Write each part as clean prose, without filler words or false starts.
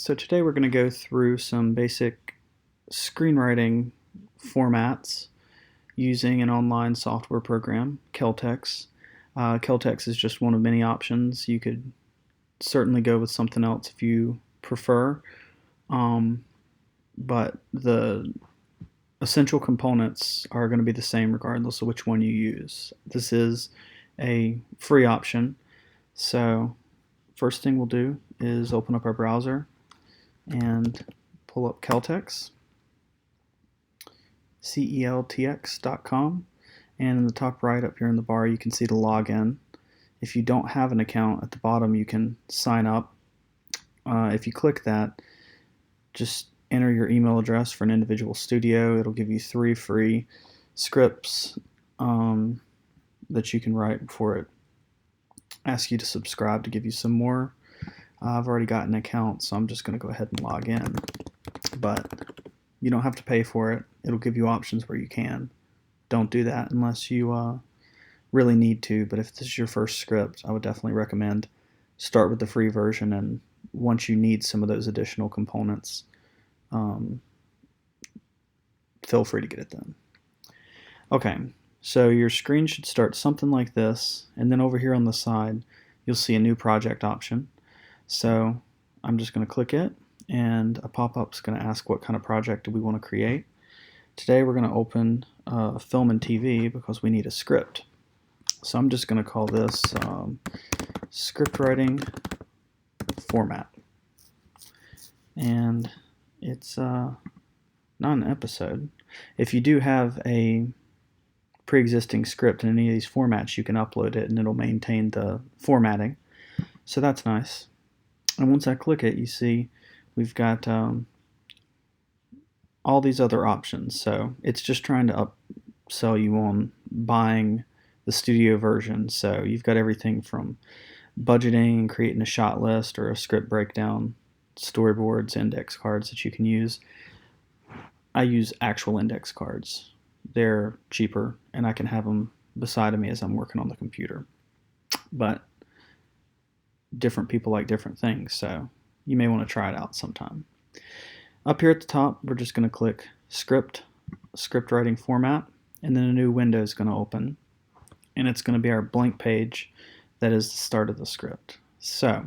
So today we're going to go through some basic screenwriting formats using an online software program, Celtx. Celtx is just one of many options. You could certainly go with something else if you prefer, but the essential components are going to be the same regardless of which one you use. This is a free option, so first thing we'll do is open up our browser and pull up Celtx, celtx.com, and in the top right up here in the bar you can see the login. If you don't have an account, at the bottom you can sign up. If you click that, just enter your email address for an individual studio. It'll give you 3 free scripts that you can write before it asks you to subscribe to give you some more. I've already got an account, so I'm just going to go ahead and log in. But you don't have to pay for it. It'll give you options where you can. Don't do that unless you really need to, but if this is your first script, I would definitely recommend start with the free version, and once you need some of those additional components, feel free to get it then. Okay, so your screen should start something like this, and then over here on the side you'll see a new project option. So I'm just going to click it, and a pop-up is going to ask what kind of project do we want to create. Today we're going to open film and TV because we need a script. So I'm just going to call this script writing format. And it's not an episode. If you do have a pre-existing script in any of these formats, you can upload it and it'll maintain the formatting. So that's nice. And once I click it, you see we've got all these other options. So it's just trying to upsell you on buying the studio version. So you've got everything from budgeting, creating a shot list or a script breakdown, storyboards, index cards that you can use. I use actual index cards. They're cheaper, and I can have them beside of me as I'm working on the computer. But different people like different things, so you may want to try it out sometime. Up here at the top, we're just going to click script writing format, and then a new window is going to open, and it's going to be our blank page that is the start of the script. So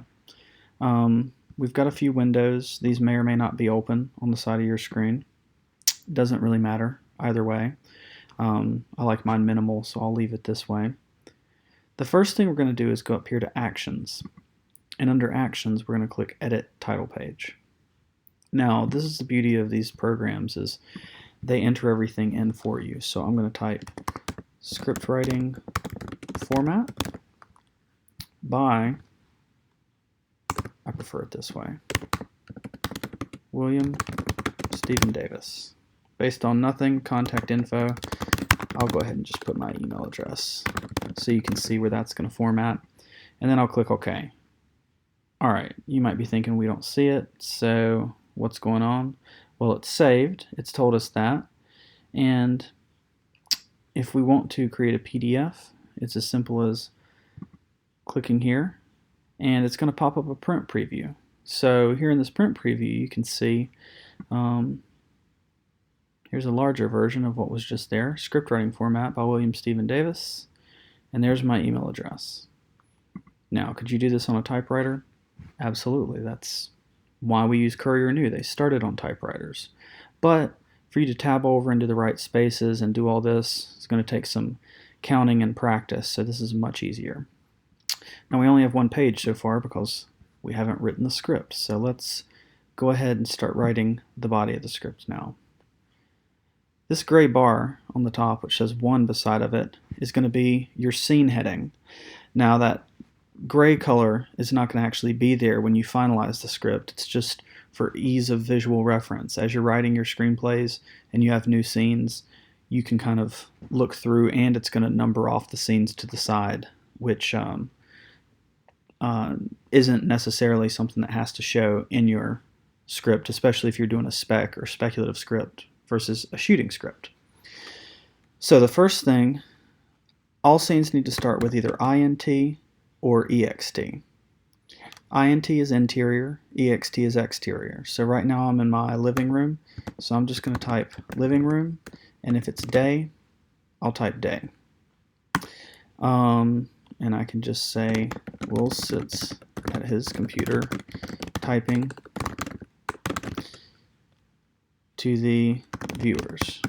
we've got a few windows. These may or may not be open on the side of your screen. It doesn't really matter either way. I like mine minimal, so I'll leave it this way. The first thing we're going to do is go up here to Actions. And under Actions, we're going to click Edit Title Page. Now, this is the beauty of these programs, is they enter everything in for you. So I'm going to type script writing format by, I prefer it this way, William Stephen Davis. Based on nothing, contact info, I'll go ahead and just put my email address so you can see where that's going to format. And then I'll click OK. Alright, you might be thinking we don't see it, so what's going on? Well, it's saved. It's told us that. And if we want to create a PDF, it's as simple as clicking here, and it's going to pop up a print preview. So here in this print preview, you can see here's a larger version of what was just there, script writing format by William Stephen Davis, and there's my email address. Now, could you do this on a typewriter? Absolutely. That's why we use Courier New. They started on typewriters. But for you to tab over into the right spaces and do all this, it's going to take some counting and practice, so this is much easier. Now, we only have one page so far because we haven't written the script, so let's go ahead and start writing the body of the script now. This gray bar on the top, which says 1 beside of it, is going to be your scene heading. Now, that gray color is not going to actually be there when you finalize the script. It's just for ease of visual reference. As you're writing your screenplays and you have new scenes, you can kind of look through, and it's going to number off the scenes to the side, which isn't necessarily something that has to show in your script, especially if you're doing a spec or speculative script versus a shooting script. So the first thing, all scenes need to start with either INT or EXT. INT is interior, EXT is exterior. So right now I'm in my living room, so I'm just going to type living room, and if it's day, I'll type day. And I can just say Will sits at his computer typing to the viewers.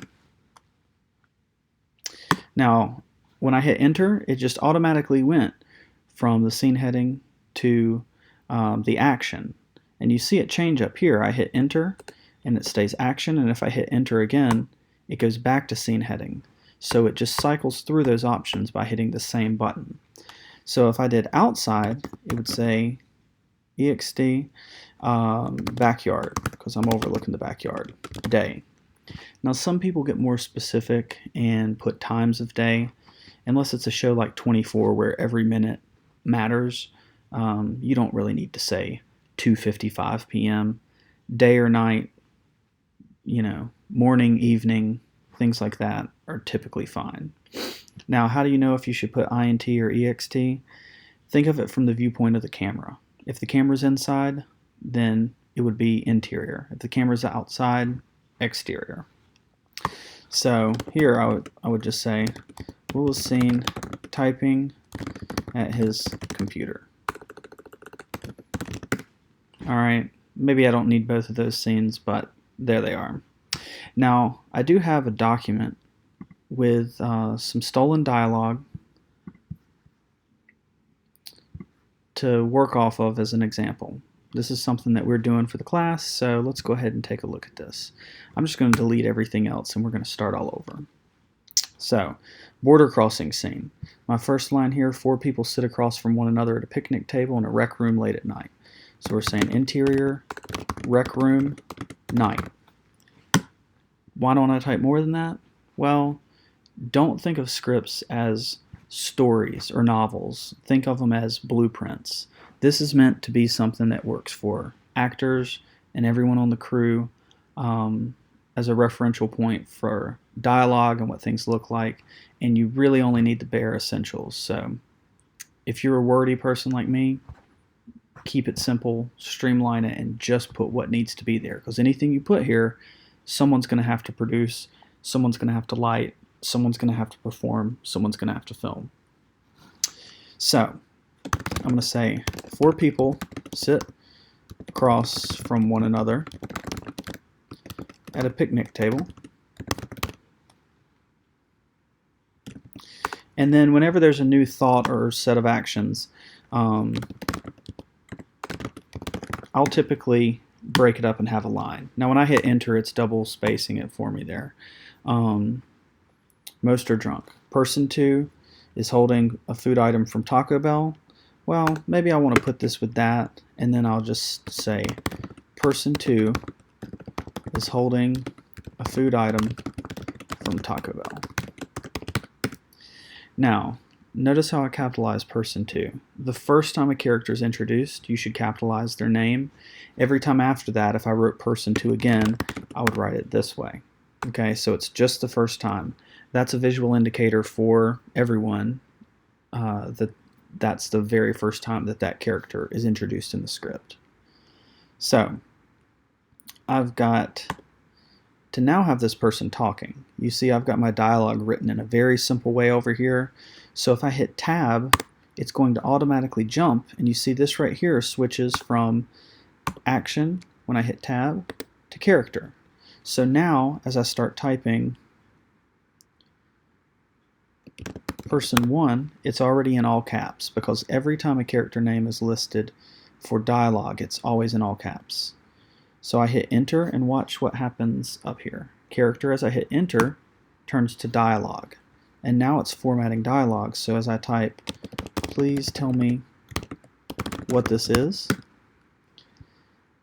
Now, when I hit enter, it just automatically went from the scene heading to the action. And you see it change up here. I hit enter and it stays action, and if I hit enter again, it goes back to scene heading. So it just cycles through those options by hitting the same button. So if I did outside, it would say ext backyard, because I'm overlooking the backyard, day. Now some people get more specific and put times of day, unless it's a show like 24 where every minute matters. You don't really need to say 2:55 p.m. Day or night, morning, evening, things like that are typically fine. Now, how do you know if you should put INT or EXT? Think of it from the viewpoint of the camera. If the camera's inside, then it would be interior. If the camera's outside, exterior. So here I would just say, Will is seen typing at his computer. Alright, maybe I don't need both of those scenes, but there they are. Now, I do have a document with some stolen dialogue to work off of as an example. This is something that we're doing for the class, so let's go ahead and take a look at this. I'm just going to delete everything else and we're going to start all over. So, border crossing scene. My first line here, 4 people sit across from one another at a picnic table in a rec room late at night. So we're saying interior, rec room, night. Why don't I type more than that? Well, don't think of scripts as stories or novels. Think of them as blueprints. This is meant to be something that works for actors and everyone on the crew as a referential point for dialogue and what things look like, and you really only need the bare essentials. So if you're a wordy person like me, keep it simple, streamline it, and just put what needs to be there, because anything you put here, someone's going to have to produce, someone's going to have to light, someone's going to have to perform, someone's going to have to film. So I'm going to say 4 people sit across from one another at a picnic table. And then whenever there's a new thought or set of actions, I'll typically break it up and have a line. Now when I hit enter, it's double spacing it for me there. Most are drunk. Person 2 is holding a food item from Taco Bell. Well, maybe I want to put this with that, and then I'll just say person 2 is holding a food item from Taco Bell. Now, notice how I capitalize person 2. The first time a character is introduced, you should capitalize their name. Every time after that, if I wrote person 2 again, I would write it this way. Okay, so it's just the first time. That's a visual indicator for everyone that's the very first time that character is introduced in the script. So, I've got to now have this person talking. You see I've got my dialogue written in a very simple way over here. So if I hit tab, it's going to automatically jump, and you see this right here switches from action when I hit tab to character. So now as I start typing person 1, it's already in all caps, because every time a character name is listed for dialogue, it's always in all caps. So I hit enter and watch what happens up here. Character, as I hit enter, turns to dialogue. And now it's formatting dialogue, so as I type, please tell me what this is,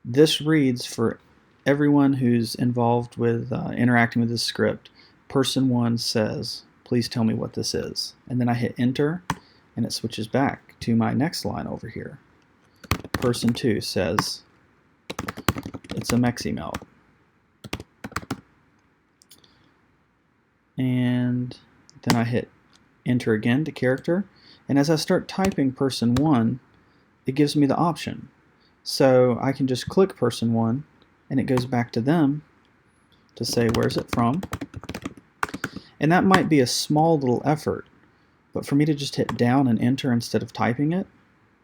this reads for everyone who's involved with interacting with this script. Person 1 says, please tell me what this is. And then I hit enter, and it switches back to my next line over here. Person 2 says, it's a Mexi Melt. And then I hit enter again to character. And as I start typing person 1, it gives me the option. So I can just click person 1 and it goes back to them to say where's it from. And that might be a small little effort, but for me to just hit down and enter instead of typing it,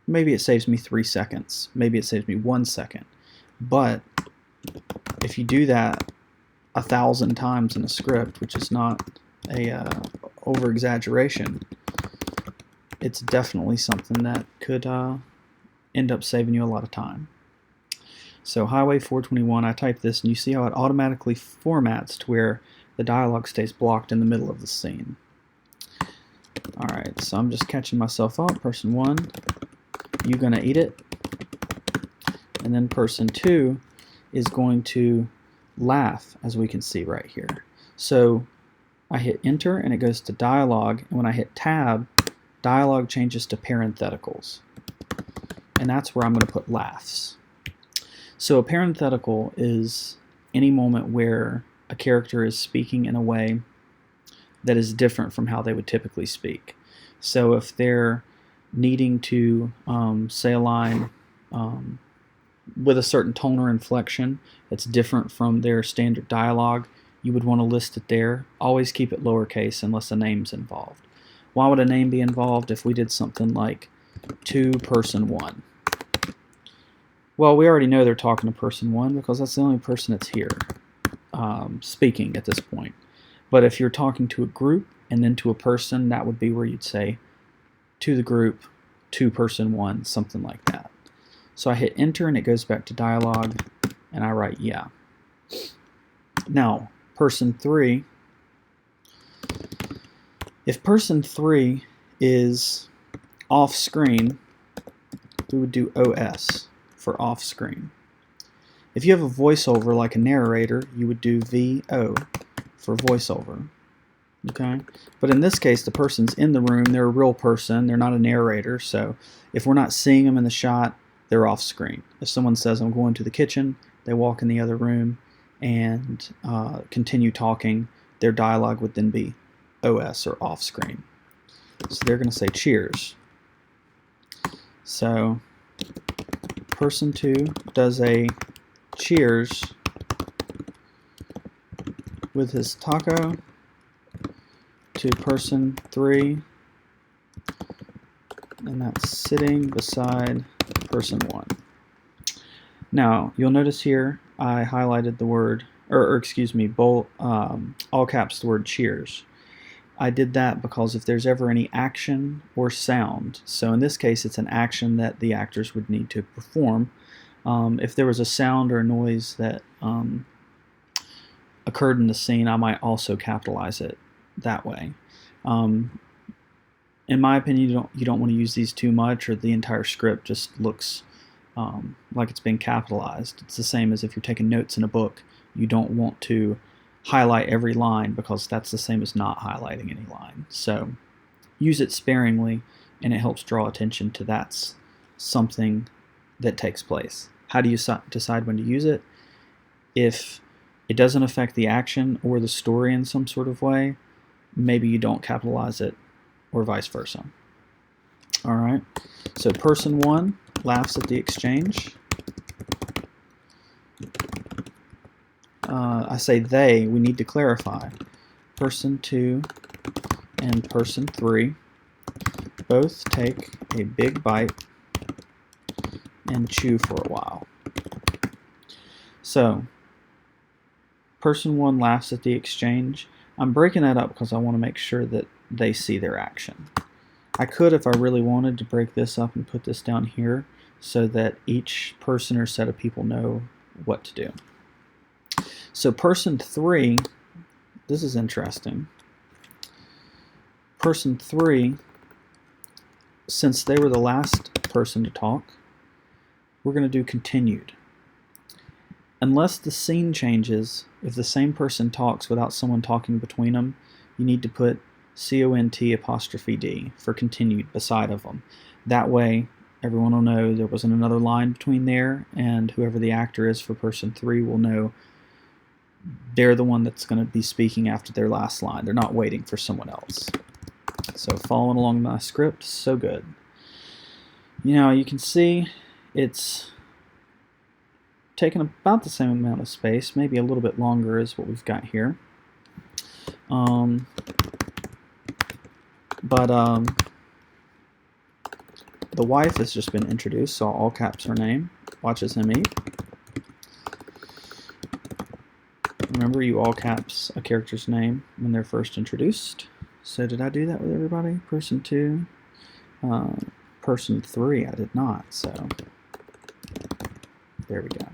maybe it saves me 3 seconds, maybe it saves me 1 second. But if you do that 1,000 times in a script, which is not a over exaggeration, it's definitely something that could end up saving you a lot of time. So Highway 421, I type this and you see how it automatically formats to where the dialogue stays blocked in the middle of the scene. Alright, so I'm just catching myself up. Person 1, you gonna eat it? And then person 2 is going to laugh, as we can see right here. So I hit enter and it goes to dialogue, and when I hit tab, dialogue changes to parentheticals. And that's where I'm going to put laughs. So a parenthetical is any moment where a character is speaking in a way that is different from how they would typically speak. So if they're needing to say a line with a certain tone or inflection that's different from their standard dialogue, you would want to list it there. Always keep it lowercase unless a name's involved. Why would a name be involved if we did something like to person 1? Well, we already know they're talking to person 1 because that's the only person that's here speaking at this point. But if you're talking to a group and then to a person, that would be where you'd say to the group, to person 1, something like that. So I hit enter and it goes back to dialogue and I write yeah. Now, person 3, if person 3 is off screen, we would do OS for off screen. If you have a voiceover like a narrator, you would do VO for voiceover. Okay? But in this case, the person's in the room, they're a real person, they're not a narrator, so if we're not seeing them in the shot, they're off screen. If someone says, I'm going to the kitchen, they walk in the other room and continue talking, their dialogue would then be OS or off screen. So they're going to say cheers. So person 2 does a cheers with his taco to person 3, and that's sitting beside person 1. Now you'll notice here I highlighted the word, or excuse me, all caps the word cheers. I did that because if there's ever any action or sound, so in this case it's an action that the actors would need to perform, if there was a sound or a noise that occurred in the scene, I might also capitalize it that way. In my opinion, you don't want to use these too much, or the entire script just looks like it's been capitalized. It's the same as if you're taking notes in a book. You don't want to highlight every line because that's the same as not highlighting any line. So use it sparingly, and it helps draw attention to that's something that takes place. How do you decide when to use it? If it doesn't affect the action or the story in some sort of way, maybe you don't capitalize it, or vice versa. Alright, so person 1 laughs at the exchange. I say they, we need to clarify. Person 2 and person 3 both take a big bite and chew for a while. So, person 1 laughs at the exchange. I'm breaking that up because I want to make sure that they see their action. I could, if I really wanted, to break this up and put this down here so that each person or set of people know what to do. So person 3, this is interesting. Person 3, since they were the last person to talk, we're going to do continued. Unless the scene changes, if the same person talks without someone talking between them, you need to put CONT''D for continued beside of them. That way, everyone will know there wasn't another line between there, and whoever the actor is for person 3 will know they're the one that's going to be speaking after their last line. They're not waiting for someone else. So following along my script, so good. You can see it's taken about the same amount of space, maybe a little bit longer is what we've got here. But the wife has just been introduced, so I'll all caps her name. Watches him eat. Remember, you all caps a character's name when they're first introduced. So did I do that with everybody? Person 2. Person 3, I did not. So there we go.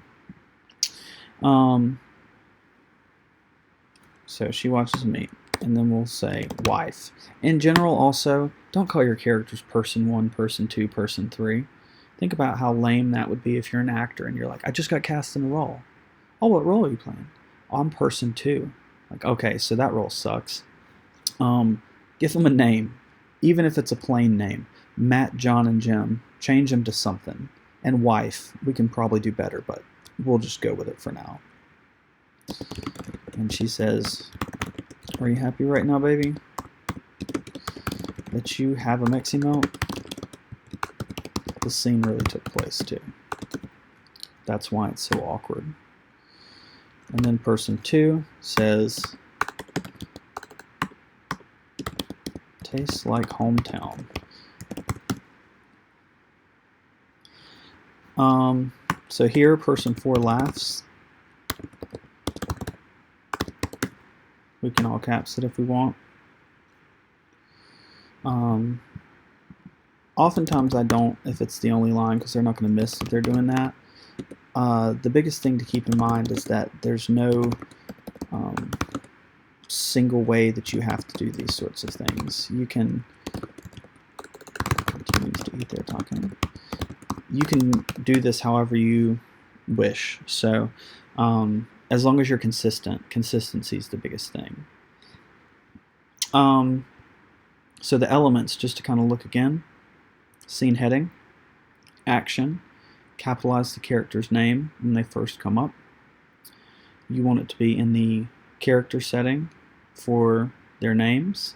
So she watches me, and then we'll say wife. In general, also, don't call your characters person 1, person 2, person 3. Think about how lame that would be if you're an actor and you're like, I just got cast in a role. Oh, what role are you playing? Oh, I'm person 2. Like, okay, so that role sucks. Give them a name, even if it's a plain name. Matt, John, and Jim. Change them to something. And wife, we can probably do better, but we'll just go with it for now. And she says, are you happy right now, baby? That you have a Mexi melt? The scene really took place, too. That's why it's so awkward. And then person 2 says, tastes like hometown. So here, person 4 laughs. We can all caps it if we want. Oftentimes I don't if it's the only line because they're not going to miss if they're doing that. The biggest thing to keep in mind is that there's no single way that you have to do these sorts of things. You can continue to eat there talking. You can do this however you wish. So as long as you're consistent, consistency is the biggest thing. So the elements, just to kind of look again, scene heading, action, capitalize the character's name when they first come up. You want it to be in the character setting for their names.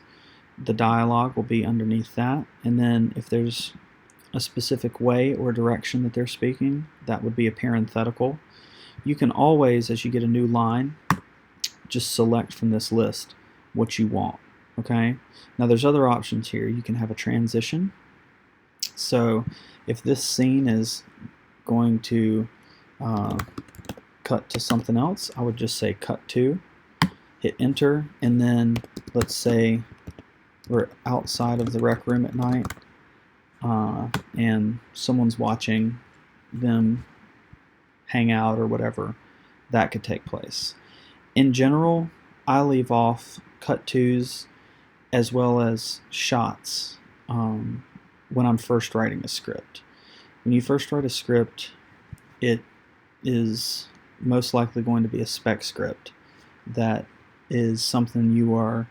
The dialogue will be underneath that, and then if there's a specific way or direction that they're speaking, that would be a parenthetical. You can always, as you get a new line, just select from this list what you want. Okay? Now there's other options here. You can have a transition. So if this scene is going to cut to something else, I would just say cut to, hit enter, and then let's say we're outside of the rec room at night and someone's watching them hang out or whatever. That could take place. In general, I leave off cut tos as well as shots when I'm first writing a script. When you first write a script, it is most likely going to be a spec script that is something you are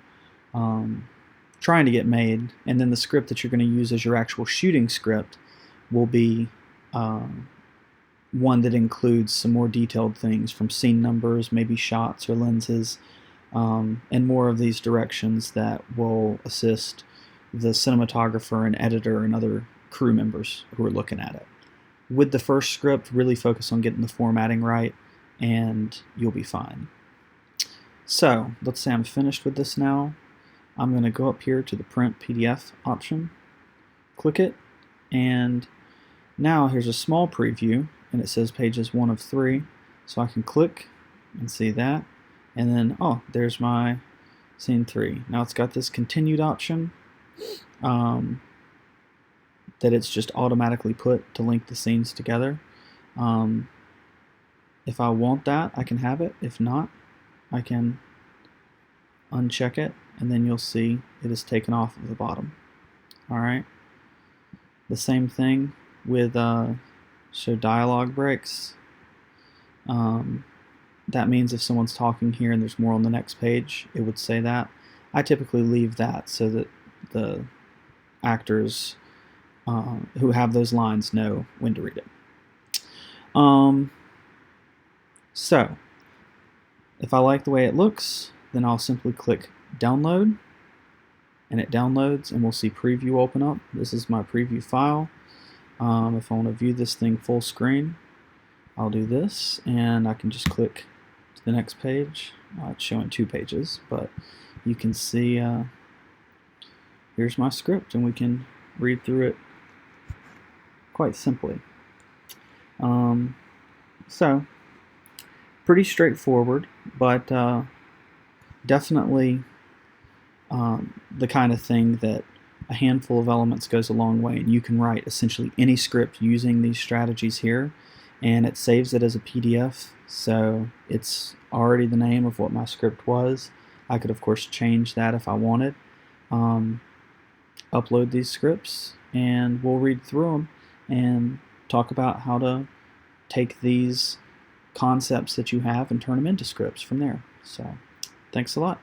trying to get made, and then the script that you're going to use as your actual shooting script will be one that includes some more detailed things from scene numbers, maybe shots or lenses, and more of these directions that will assist the cinematographer and editor and other crew members who are looking at it. With the first script, really focus on getting the formatting right, and you'll be fine. So, let's say I'm finished with this now. I'm going to go up here to the print PDF option, click it, and now here's a small preview, and it says pages 1 of 3, so I can click and see that, and then, oh, there's my scene 3. Now it's got this continued option that it's just automatically put to link the scenes together. If I want that, I can have it. If not, I can uncheck it, and then you'll see it is taken off of the bottom. Alright. The same thing with show dialogue breaks. That means if someone's talking here and there's more on the next page, it would say that. I typically leave that so that the actors who have those lines know when to read it. So, if I like the way it looks, then I'll simply click download, and it downloads, and we'll see preview open up. This is my preview file. If I want to view this thing full screen, I'll do this, and I can just click to the next page. It's showing 2 pages, but you can see here's my script, and we can read through it quite simply. So pretty straightforward, but definitely the kind of thing that a handful of elements goes a long way, and you can write essentially any script using these strategies here, and it saves it as a PDF, so it's already the name of what my script was. I could of course change that if I wanted. Upload these scripts, and we'll read through them and talk about how to take these concepts that you have and turn them into scripts from there. So thanks a lot.